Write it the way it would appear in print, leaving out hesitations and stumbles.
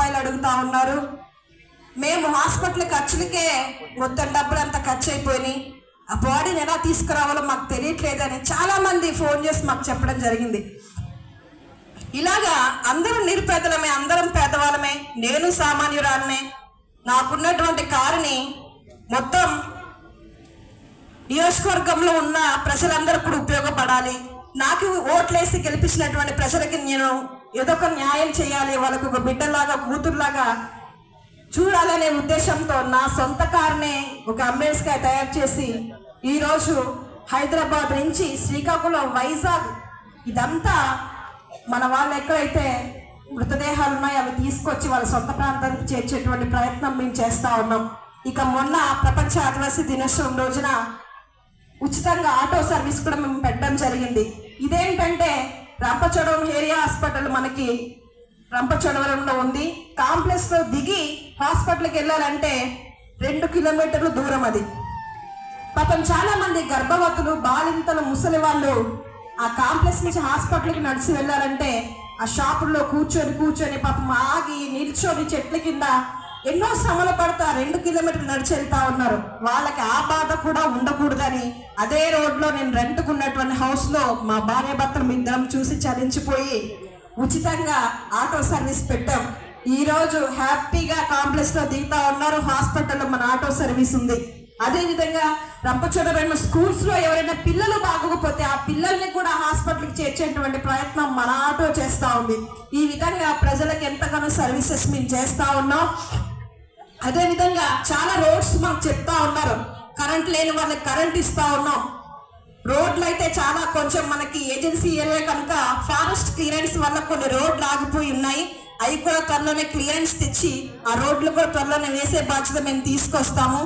రూపాయలు అడుగుతా ఉన్నారు. మేము హాస్పిటల్ ఖర్చులకే మొత్తం డబ్బులు అంతా ఖర్చు అయిపోయినాయి. ఆ బాడీని ఎలా తీసుకురావాలో మాకు తెలియట్లేదని చాలామంది ఫోన్ చేసి మాకు చెప్పడం జరిగింది. ఇలాగా అందరం నిరుపేదలమే, అందరం పేదవాళ్ళమే. నేను సామాన్యురాలనే. నాకున్నటువంటి కారుని మొత్తం నియోజకవర్గంలో ఉన్న ప్రజలందరూ కూడా ఉపయోగపడాలి. నాకు ఓట్లేసి గెలిపించినటువంటి ప్రజలకి నేను ఏదో ఒక న్యాయం చేయాలి, వాళ్ళకు ఒక బిడ్డలాగా కూతురులాగా చూడాలనే ఉద్దేశంతో నా సొంత కారునే ఒక అంబులెన్స్గా తయారు చేసి ఈరోజు హైదరాబాద్ నుంచి శ్రీకాకుళం, వైజాగ్ ఇదంతా మన వాళ్ళు ఎక్కడైతే మృతదేహాలు ఉన్నాయో అవి తీసుకొచ్చి వాళ్ళ సొంత ప్రాంతానికి చేర్చేటువంటి ప్రయత్నం మేము చేస్తూ ఉన్నాం. ఇక మొన్న ప్రపంచ ఆదివాసీ దినోత్సవం రోజున ఉచితంగా ఆటో సర్వీస్ కూడా మేము పెట్టడం జరిగింది. ఇదేంటంటే రంపచోడవరం ఏరియా హాస్పిటల్ మనకి రంపచోడవరంలో ఉంది. కాంప్లెక్స్లో దిగి హాస్పిటల్కి వెళ్ళాలంటే 2 కిలోమీటర్లు దూరం. అది పాపం చాలా మంది గర్భవతులు, బాలింతలు, ముసలి వాళ్ళు ఆ కాంప్లెక్స్ నుంచి హాస్పిటల్కి నడిచి వెళ్ళాలంటే ఆ షాపుల్లో కూర్చొని పాపం ఆగి నిల్చొని చెట్ల కింద ఎన్నో శ్రమలు పడతా 2 కిలోమీటర్లు నడిచి వెళ్తా ఉన్నారు. వాళ్ళకి ఆ బాధ కూడా ఉండకూడదని అదే రోడ్లో నేను రెంట్కున్నటువంటి హౌస్లో మా భార్య భర్తలు ఇద్దరం చూసి చలించిపోయి ఉచితంగా ఆటో సర్వీస్ పెట్టాం. ఈరోజు హ్యాపీగా కాంప్లెక్స్లో దిగుతా ఉన్నారు. హాస్పిటల్లో మన ఆటో సర్వీస్ ఉంది. అదేవిధంగా రంపచోడవరం స్కూల్స్లో ఎవరైనా పిల్లలు బాగోకపోతే ఆ పిల్లల్ని కూడా హాస్పిటల్కి చేర్చేటువంటి ప్రయత్నం మన ఆటో చేస్తూ ఉంది. ఈ విధంగా ప్రజలకు ఎంతగానో సర్వీసెస్ మేము చేస్తూ ఉన్నాం. అదేవిధంగా చాలా రోడ్స్ మాకు చెప్తా ఉన్నారు. కరెంట్ లేని వాళ్ళకి కరెంట్ ఇస్తూ ఉన్నాం. రోడ్లు అయితే చాలా కొంచెం మనకి ఏజెన్సీ ఏరియా కనుక ఫారెస్ట్ క్లియరెన్స్ వల్ల కొన్ని రోడ్లు ఆగిపోయి ఉన్నాయి. అవి కూడా త్వరలోనే క్లియరెన్స్ తెచ్చి ఆ రోడ్లు కూడా త్వరలోనే వేసే బాధ్యత మేము తీసుకొస్తాము.